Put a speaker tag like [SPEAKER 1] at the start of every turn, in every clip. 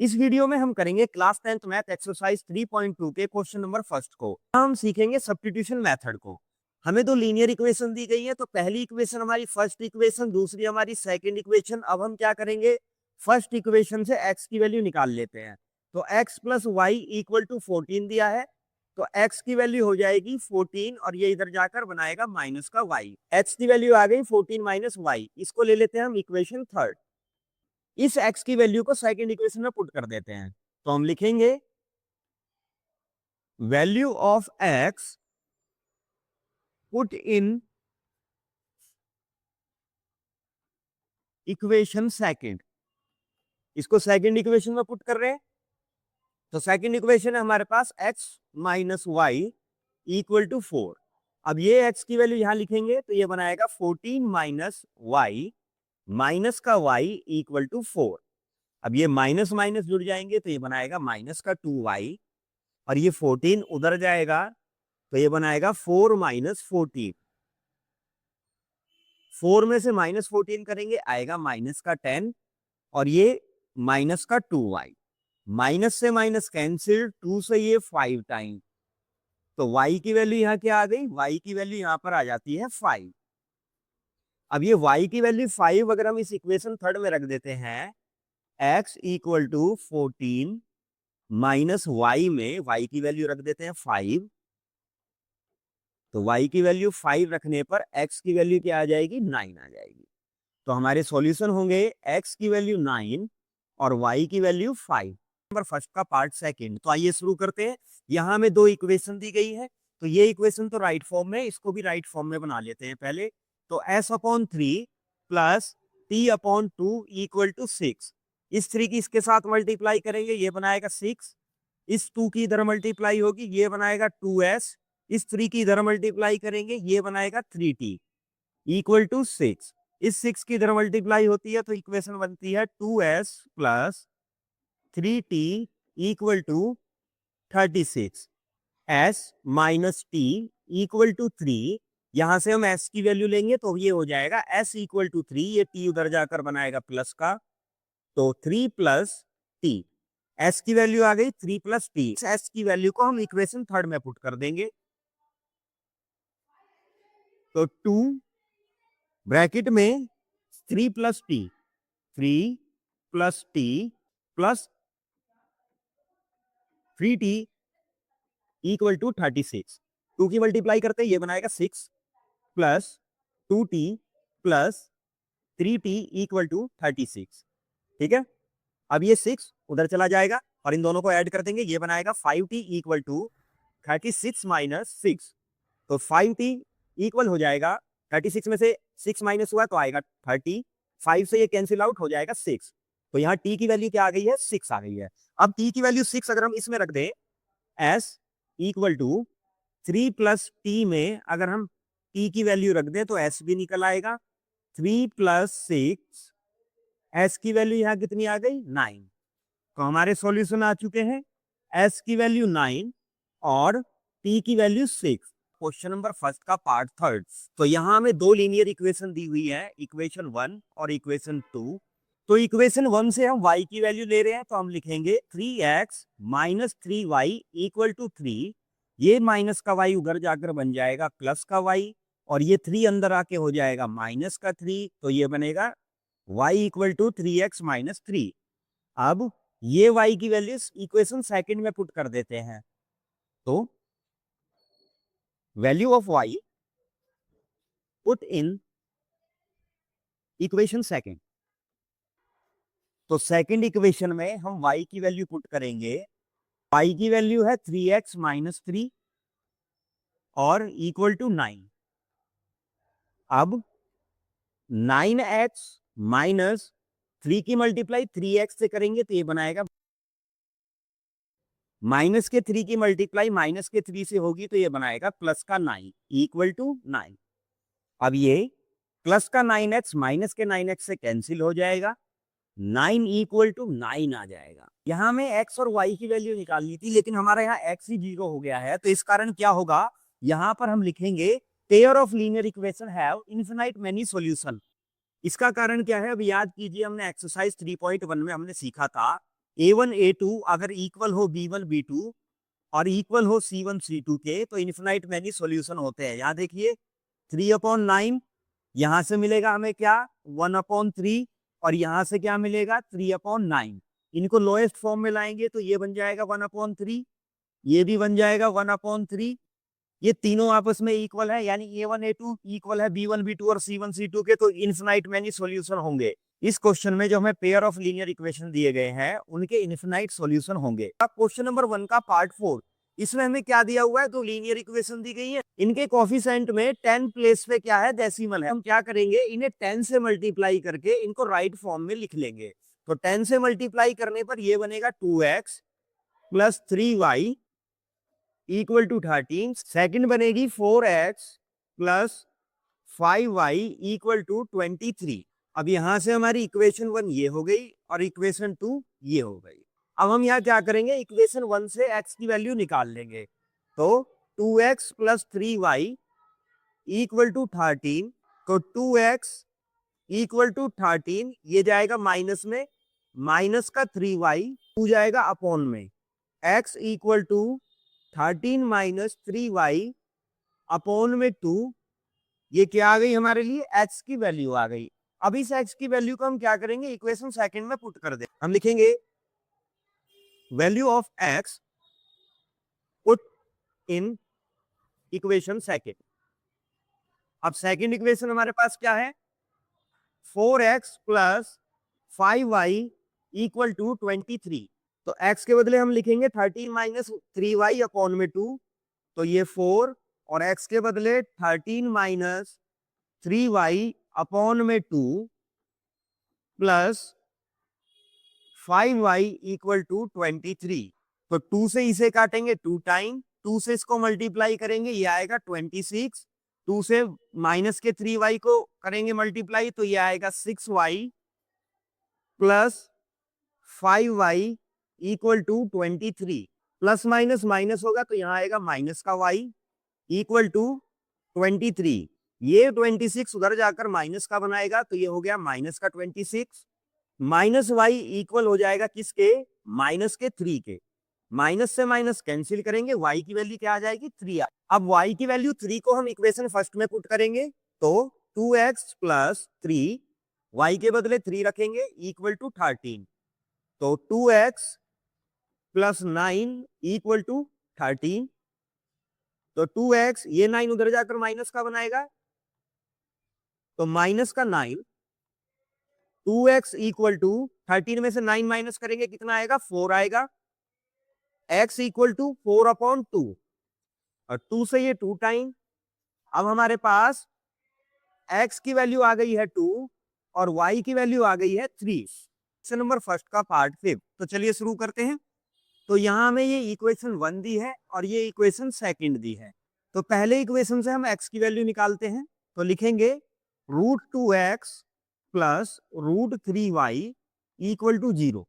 [SPEAKER 1] इस वीडियो में हम करेंगे क्लास 10th मैथ एक्सरसाइज 3.2 के क्वेश्चन नंबर फर्स्ट को। हम सीखेंगे सब्स्टिट्यूशन मेथड को। हमें दो लीनियर इक्वेशन दी गई है, तो पहली इक्वेशन हमारी फर्स्ट इक्वेशन, दूसरी हमारी सेकंड इक्वेशन। अब हम क्या करेंगे, फर्स्ट इक्वेशन से x की वैल्यू निकाल लेते हैं। तो x plus y equal to 14 दिया है, तो x की वैल्यू हो जाएगी 14 और ये इधर जाकर बनाएगा माइनस का y। x की वैल्यू आ गई 14 माइनस वाई, इसको ले लेते हैं हम इक्वेशन थर्ड। इस x की वैल्यू को सेकंड इक्वेशन में पुट कर देते हैं, तो हम लिखेंगे value of x put in equation second. इसको सेकंड इक्वेशन में पुट कर रहे हैं, तो सेकंड इक्वेशन है हमारे पास x minus y equal to 4। अब ये x की वैल्यू यहां लिखेंगे तो ये बनाएगा 14 माइनस वाई माइनस का y इक्वल टू 4। अब ये माइनस माइनस जुड़ जाएंगे तो ये बनाएगा माइनस का 2y, और ये 14 उधर जाएगा तो ये बनाएगा 4 माइनस 14। 4 में से माइनस 14 करेंगे आएगा माइनस का 10, और ये माइनस का 2y। माइनस से माइनस कैंसिल, 2 से ये 5 टाइम, तो y की वैल्यू यहाँ क्या आ गई, y की वैल्यू यहाँ पर आ जाती है 5। अब ये y की वैल्यू 5 अगर हम इस इक्वेशन थर्ड में रख देते हैं, x equal to 14 minus y में y की वैल्यू रख देते हैं 5, तो y की वैल्यू 5 रखने पर x की वैल्यू क्या आ जाएगी, 9 आ जाएगी। तो हमारे सॉल्यूशन होंगे x की वैल्यू 9 और y की वैल्यू 5। नंबर फर्स्ट का पार्ट सेकंड। तो आइए शुरू करते हैं। यहां हमें दो इक्वेशन दी गई है, तो ये इक्वेशन तो राइट फॉर्म में, इसको भी राइट फॉर्म में बना लेते हैं पहले। तो s/3 plus t/2 equal to 6। इस 3 की इसके साथ मल्टीप्लाई करेंगे, ये बनाएगा 6। इस 2 की इधर मल्टीप्लाई होगी, ये बनाएगा 2s। इस 3 की इधर मल्टीप्लाई करेंगे, ये बनाएगा 3t इक्वल टू 6। इस 6 की इधर मल्टीप्लाई होती है तो इक्वेशन बनती है 2s plus 3t equal to 36। s minus t equal to 3। यहां से हम s की वैल्यू लेंगे तो ये हो जाएगा s इक्वल टू 3, ये t उधर जाकर बनाएगा प्लस का, तो 3 प्लस टी। s की वैल्यू आ गई 3 प्लस टी। s की वैल्यू को हम इक्वेशन थर्ड में पुट कर देंगे, तो 2 ब्रैकेट में 3 plus t, 3 plus t plus 3t equal to 36। 2 की मल्टीप्लाई करते हैं, ये बनाएगा 6 plus 2t plus 3t equal to 36। ठीक है, अब ये 6 उधर चला जाएगा और इन दोनों को ऐड कर देंगे, ये बनाएगा 5t इक्वल टू 36 माइनस 6। तो 5t इक्वल हो जाएगा, 36 में से 6 माइनस हुआ तो आएगा 30, 5 से ये कैंसिल आउट हो जाएगा 6। तो यहाँ t की वैल्यू क्या आ गई है, 6 आ गई है। अब t की वैल्यू 6 अगर हम इसमें रख दें, s equal to 3 plus t में अगर हम t की वैल्यू रख दें तो s भी निकल आएगा। 3 प्लस 6, s की वैल्यू यहाँ कितनी आ गई, 9। तो हमारे सॉल्यूशन आ चुके हैं, s की वैल्यू 9 और t की वैल्यू 6। क्वेश्चन नंबर फर्स्ट का पार्ट थर्ड। तो यहाँ हमें दो लीनियर इक्वेशन दी हुई है, इक्वेशन 1 और इक्वेशन 2। तो इक्वेशन 1 से हम y की वैल्यू ले रहे हैं, तो हम लिखेंगे 3x minus 3y equal to 3। ये माइनस का y उधर जाकर बन जाएगा प्लस का y, और ये 3 अंदर आके हो जाएगा माइनस का 3, तो ये बनेगा y equal to 3x minus 3। अब ये y की वैल्यू इक्वेशन सेकंड में पुट कर देते हैं, तो value of y put in equation second. तो सेकंड इक्वेशन में हम y की वैल्यू पुट करेंगे, y की वैल्यू है 3x माइनस 3 और इक्वल टू 9। अब 9x माइनस 3 की मल्टीप्लाई 3x से करेंगे तो ये बनाएगा, माइनस के 3 की मल्टीप्लाई माइनस के 3 से होगी तो ये बनाएगा प्लस का 9 इक्वल टू 9। अब ये प्लस का 9x माइनस के 9x से कैंसिल हो जाएगा, 9 इक्वल टू 9 आ जाएगा। यहां हमें x और y की वैल्यू निकालनी थी, लेकिन हमारा यहाँ x ही 0 हो गया है, तो इस कारण क्या होगा, यहां पर हम लिखेंगे pair of linear equation have infinite many solution. इसका कारण क्या है, अब याद कीजिए, हमने एक्सरसाइज 3.1 में हमने सीखा था A1 A2 अगर इक्वल हो B1 B2 और इक्वल हो C1 C2 के, तो इन्फिनाइट मैनी सॉल्यूशन होते हैं। यहाँ देखिए 3/9, यहां से मिलेगा हमें क्या 1/3, और यहां से क्या मिलेगा 3/9। इनको लोएस्ट फॉर्म में लाएंगे तो ये बन जाएगा 1/3, ये भी बन जाएगा 1/3। ये तीनों आपस में इक्वल है, यानी A1 A2 इक्वल है B1 B2 और C1 C2 के, तो इनफिनाइट मैनी सॉल्यूशन होंगे। इस क्वेश्चन में जो हमें पेयर ऑफ लीनियर इक्वेशन दिए गए हैं उनके इनफिनाइट सॉल्यूशन होंगे। अब क्वेश्चन नंबर 1 का पार्ट 4, इसमें हमें क्या दिया हुआ है, तो लीनियर इक्वेशन दी गई है। इनके कोफिशिएंट में 10 प्लेस पे क्या है, डेसिमल है। हम क्या करेंगे, इन्हें 10 से मल्टीप्लाई करके इनको राइट फॉर्म में लिख लेंगे। तो 10 से मल्टीप्लाई करने पर ये बनेगा 2x plus 3y equal to 13। Second बनेगी 4x plus 5y equal to 23। अब यहां से हमारी इक्वेशन 1 ये हो गई और इक्वेशन 2 ये हो गई। अब हम यहाँ क्या करेंगे, इक्वेशन 1 से x की वैल्यू निकाल लेंगे। तो 2x plus 3y equal to 13, तो 2x इक्वल टू 13 ये जाएगा माइनस में, माइनस का 3y 2 जाएगा अपॉन में, x equal to 13 minus 3y upon में 2, ये क्या आ गई हमारे लिए, x की वैल्यू आ गई। अब इस x की वैल्यू को हम क्या करेंगे, इक्वेशन सेकंड में पुट कर दे। हम लिखेंगे value of x put in equation second. अब सेकंड इक्वेशन हमारे पास क्या है, 4x plus 5y equal to 23। तो x के बदले हम लिखेंगे 13 माइनस 3y अपॉन में 2, तो ये 4, और x के बदले 13 माइनस 3y अपॉन में 2 प्लस 5y इक्वल टू 23। तो 2 से इसे काटेंगे 2 टाइम, 2 से इसको मल्टीप्लाई करेंगे, ये आएगा 26। 2 से माइनस के 3y को करेंगे मल्टीप्लाई, तो ये आएगा 6y plus 5y equal to 23। Plus minus minus होगा तो यहाँ आएगा माइनस का y इक्वल टू 23। ये 26 उधर जाकर माइनस का बनाएगा, तो ये हो गया माइनस का 26। माइनस वाई इक्वल हो जाएगा किसके, माइनस के 3 के। माइनस से माइनस कैंसिल करेंगे, y की वैल्यू क्या आ जाएगी 3। अब y की वैल्यू 3 को हम इक्वेशन फर्स्ट में पुट करेंगे, तो 2x प्लस 3, y के बदले 3 रखेंगे इक्वल टू 13। तो 2x प्लस 9 इक्वल टू 13। तो 2x, ये 9 उधर जाकर माइनस का बनाएगा, तो माइनस का 9, 2x इक्वल टू 13 में से 9 माइनस करेंगे कितना आएगा, 4 आएगा। x इक्वल टू 4/2, और 2 से ये 2 टाइम। अब हमारे पास x की वैल्यू आ गई है 2 और y की वैल्यू आ गई है 3। क्वेश्चन नंबर फर्स्ट का पार्ट 5। तो चलिए शुरू करते हैं। तो यहाँ हमें ये इक्वेशन 1 दी है और ये इक्वेशन सेकंड दी है। तो पहले इक्वेशन से हम x की वैल्यू निकालते हैं। तो लिखेंगे √2x plus √3y equal to 0।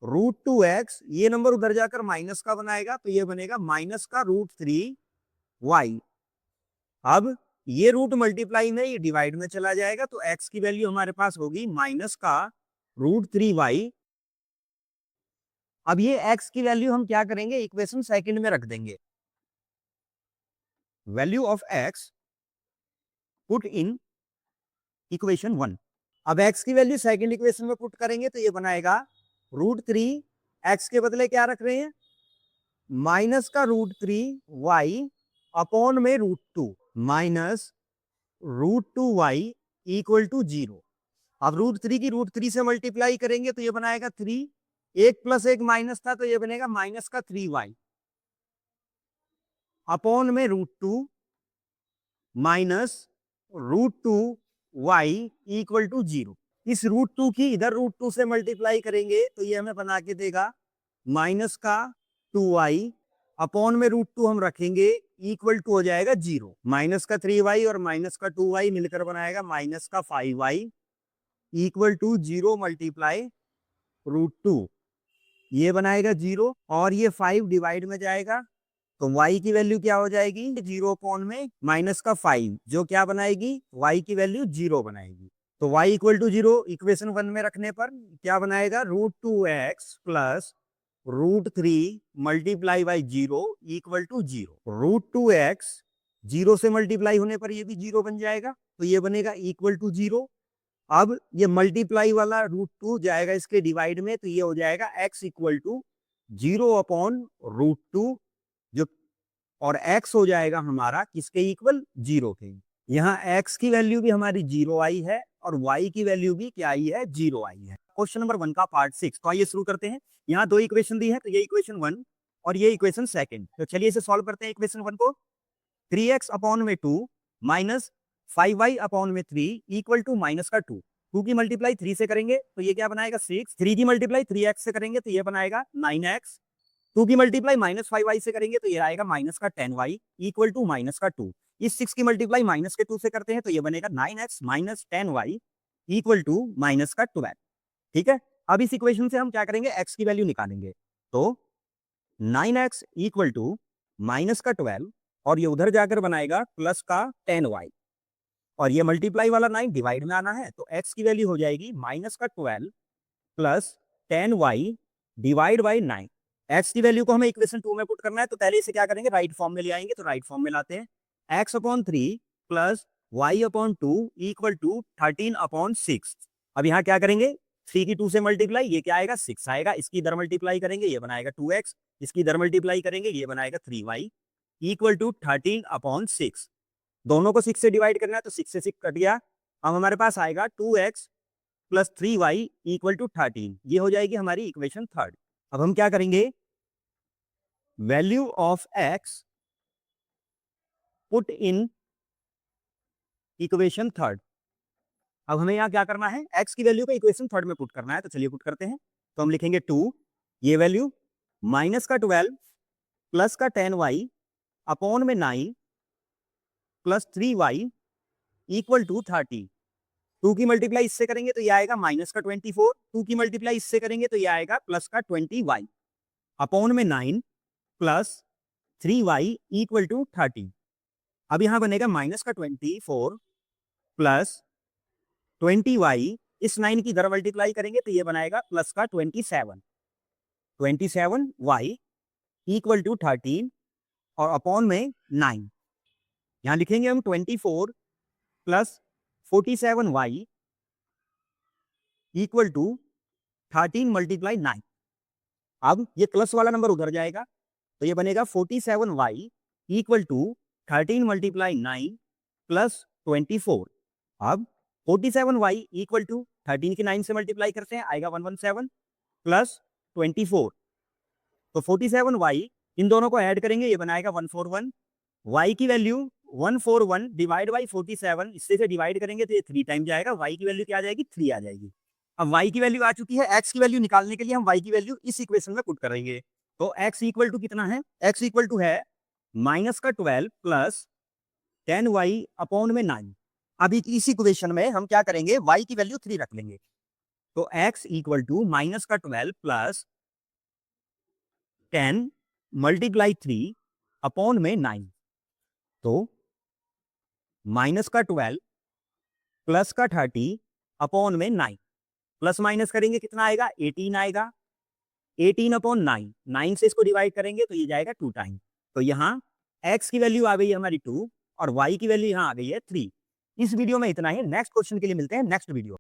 [SPEAKER 1] √2x, ये नंबर उधर जाकर माइनस का बनाएगा, तो ये बनेगा माइनस का √3y। अब ये रूट मल्टीप्लाई में, ये डिवाइड में चला जाएगा, तो x की वैल्यू हमारे पास होगी माइनस का √3y। अब ये x की वैल्यू हम क्या करेंगे, इक्वेशन सेकंड में रख देंगे। Value of x put in equation 1। अब x की वैल्यू सेकंड इक्वेशन में पुट करेंगे, तो ये बनाएगा √3, x के बदले क्या रख रहे हैं, माइनस का √3y अपॉन में √2, माइनस √2y इक्वल टू 0। अब √3 की √3 से मल्टीप्लाई करेंगे, तो ये बनाएगा 3, 1 प्लस 1 माइनस था, तो ये बनेगा माइनस का 3y अपॉन में √2 माइनस √2y इक्वल टू 0। इस √2 की इधर √2 से मल्टीप्लाई करेंगे, तो ये हमें बना के देगा माइनस का 2y अपॉन में √2 हम रखेंगे इक्वल टू हो जाएगा 0। माइनस का 3y और माइनस का 2y मिलकर बनाएगा माइनस का 5y इक्वल टू 0 मल्टीप्लाई √2, ये बनाएगा 0, और ये 5 डिवाइड में जाएगा, तो y की वैल्यू क्या हो जाएगी, 0 अपॉन में माइनस का 5, जो क्या बनाएगी, y की वैल्यू 0 बनाएगी। तो y इक्वल टू 0 इक्वेशन 1 में रखने पर क्या बनाएगा, √2x plus √3 multiply by 0 equal to 0। √2x 0 से मल्टीप्लाई होने पर ये भी 0 बन जाएगा, तो ये बनेगा इक्वल टू 0। अब ये मल्टीप्लाई वाला √2 जाएगा इसके डिवाइड में, तो ये हो जाएगा x इक्वल टू 0 अपॉन √2, जो और x हो जाएगा हमारा किसके इक्वल, 0 के। यहाँ x की वैल्यू भी हमारी 0 आई है और y की वैल्यू भी क्या आई है, 0 आई है। क्वेश्चन नंबर 1 का पार्ट 6। तो आइए शुरू करते हैं। यहाँ दो इक्वेशन दी है, तो ये इक्वेशन 1 और ये इक्वेशन 2। तो चलिए इसे सॉल्व करते हैं। इक्वेशन 1 को 3x अपॉन में 2 माइनस 5y अपॉन में 3 इक्वल टू माइनस का 2। 2 की मल्टीप्लाई 3 से करेंगे तो ये क्या बनाएगा 6। 3 की मल्टीप्लाई 3x से करेंगे तो ये बनाएगा 9x। 2 की मल्टीप्लाई माइनस 5y से करेंगे तो ये आएगा माइनस का 10y इक्वल टू माइनस का 2। इस 6 की मल्टीप्लाई माइनस के 2 से करते हैं तो ये बनेगा 9x minus 10y equal to minus का 12। ठीक है, अब इस इक्वेशन से हम क्या करेंगे, x की वैल्यू निकालेंगे। तो 9x इक्वल टू माइनस का 12 और ये उधर जाकर बनाएगा प्लस का 10y और ये मल्टीप्लाई वाला 9 डिवाइड में आना है, तो x की वैल्यू हो जाएगी माइनस का 12 plus 10y divide by 9। x की वैल्यू को हमें इक्वेशन 2 में पुट करना है, तो पहले इसे क्या करेंगे, राइट फॉर्म में ले आएंगे। तो राइट फॉर्म में लाते हैं, x upon 3 plus y upon 2 equal to 13 upon 6। अब यहाँ क्या करेंगे, 3 की 2 से मल्टीप्लाई, ये क्या आएगा 6 आएगा। इसकी इधर मल्टीप्लाई करेंगे, ये बनाएगा 2x। इसकी इधर मल्टीप्लाई करेंगे, ये बनाएगा 3y इक्वल टू 13 अपॉन 6। दोनों को 6 से डिवाइड करना है, तो 6 से 6 कट गया। अब हमारे पास आएगा 2x plus 3y equal to 13। ये हो जाएगी हमारी इक्वेशन 3। अब हम क्या करेंगे, value of x put in equation 3। अब हमें यहाँ क्या करना है, x की वैल्यू को इक्वेशन 3 में पुट करना है। तो चलिए पुट करते हैं। तो हम लिखेंगे 2, ये वैल्यू माइनस का 12 प्लस का 10y अपॉन में 9 प्लस 3y इक्वल टू 30। 2 की मल्टीप्लाई इससे करेंगे तो ये आएगा माइनस का 24। 2 की मल्टीप्लाई इससे करेंगे तो ये आएगा प्लस का 20y अपॉन में 9 प्लस 3y इक्वल टू 30। अब यहां बनेगा माइनस का 24 प्लस 20y, इस 9 की इधर मल्टीप्लाई करेंगे तो ये बनाएगा प्लस का 27y इक्वल टू 13 और अपॉन में 9। यहां लिखेंगे हम 24 plus 47y equal to 13 multiply 9। अब ये प्लस वाला नंबर उधर जाएगा तो ये बनेगा 47y equal to 13 multiply 9 plus 24। अब 47y इक्वल टू 13 की 9 से मल्टीप्लाई करते हैं, आएगा 117 प्लस 24। तो 47y इन दोनों को ऐड करेंगे, ये बनाएगा 141। y की वैल्यू 141 डिवाइड बाई 47, इससे से डिवाइड करेंगे तो ये 3 टाइम जाएगा। y की वैल्यू क्या आ जाएगी, 3 आ जाएगी। अब y की वैल्यू आ चुकी है, x की वैल्यू निकालने के लिए हम y की वैल्यू इस इक्वेशन में पुट करेंगे। तो x इक्वल टू कितना है, x इक्वल टू है माइनस का 12 प्लस 10y अपॉन में 9। अभी इस इक्वेशन में हम क्या करेंगे, y की वैल्यू 3 रख लेंगे। तो x इक्वल टू माइनस का 12 प्लस 10 मल्टीप्लाई 3 अपॉन में 9। तो माइनस का 12 प्लस का 30 अपॉन में 9, प्लस माइनस करेंगे कितना आएगा, 18 आएगा। 18 अपॉन 9, 9 से इसको डिवाइड करेंगे तो ये जाएगा 2 टाइम। तो यहाँ x की वैल्यू आ गई है हमारी 2 और y की वैल्यू यहाँ आ गई है 3। इस वीडियो में इतना ही। नेक्स्ट क्वेश्चन के लिए मिलते हैं नेक्स्ट वीडियो।